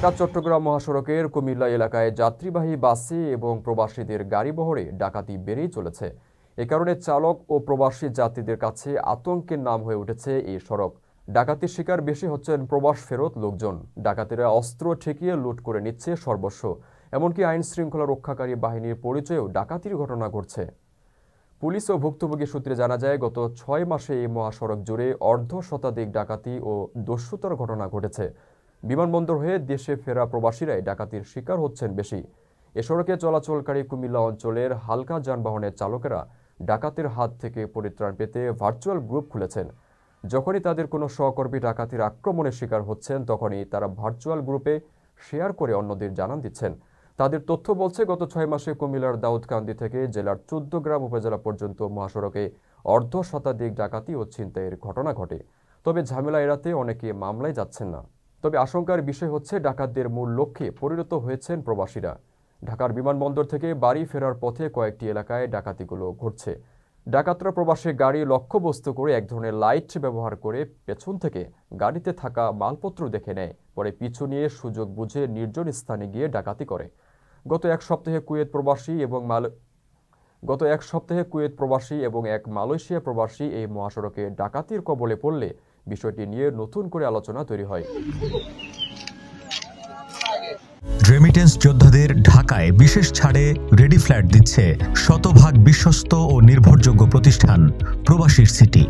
ঢাকা-চট্টগ্রাম মহাসড়কের কুমিল্লা এলাকায় যাত্রীবাহী বাসে এবং প্রবাসীদের গাড়িবহরে ডাকাতি বেড়েই চলেছে। এ কারণে চালক ও প্রবাসী যাত্রীদের কাছে আতঙ্কের নাম হয়ে উঠেছে এই সড়ক। ডাকাতির শিকার বেশি হচ্ছেন প্রবাস ফেরত লোকজন। ডাকাতেরা অস্ত্র ঠেকিয়ে লুট করে নিচ্ছে সর্বস্ব। এমনকি আইন শৃঙ্খলা রক্ষাকারী বাহিনীর পরিচয়েও ডাকাতির ঘটনা ঘটছে। পুলিশ ও ভুক্তভোগী সূত্রে জানা যায়, গত 6 মাসে এই মহাসড়ক জুড়ে অর্ধশতাধিক ডাকাতি ও দস্যুতার ঘটনা ঘটেছে। বিমানবন্দর হয়ে দেশে ফেরা প্রবাসীরাই ডাকাতির শিকার হচ্ছেন বেশি। এ সড়কে চলাচলকারী কুমিল্লা অঞ্চলের হালকা যানবাহনের চালকেরা ডাকাতের হাত থেকে পরিত্রাণ পেতে ভার্চুয়াল গ্রুপ খুলেছেন। যখনই তাদের কোনো সহকর্মী ডাকাতির আক্রমণের শিকার হচ্ছেন, তখনই তারা ভার্চুয়াল গ্রুপে শেয়ার করে অন্যদের জানান দিচ্ছেন। তাদের তথ্য বলছে, গত 6 মাসে কুমিল্লার দাউদকান্দি থেকে জেলার 14 গ্রাম উপজেলা পর্যন্ত মহাসড়কে অর্ধশতাধিক ডাকাতি ও ছিনতাইয়ের ঘটনা ঘটে। তবে ঝামেলা এড়াতে অনেকে মামলায় যাচ্ছেন না। তবে আশঙ্কার বিষয় হচ্ছে, ডাকাতদের মূল লক্ষ্যে পরিণত হয়েছেন প্রবাসীরা। ঢাকার বিমানবন্দর থেকে বাড়ি ফেরার পথে কয়েকটি এলাকায় ডাকাতিগুলো ঘটছে। ডাকাতরা প্রবাসী গাড়ি লক্ষ্যবস্তু করে এক ধরনের লাইট ব্যবহার করে পেছন থেকে গাড়িতে থাকা মালপত্র দেখে নেয়, পরে পিছু নিয়ে সুযোগ বুঝে নির্জন স্থানে গিয়ে ডাকাতি করে। গত এক সপ্তাহে কুয়েত প্রবাসী এবং এক মালয়েশিয়া প্রবাসী এই মহাসড়কে ডাকাতির কবলে পড়লে বিষয়টি নিয়ে নতুন করে আলোচনা তৈরি হয়। রেমিটেন্স যোদ্ধাদের ঢাকায় বিশেষ ছাড়ে রেডি ফ্ল্যাট দিচ্ছে শতভাগ বিশ্বস্ত ও নির্ভরযোগ্য প্রতিষ্ঠান প্রবাসীর সিটি।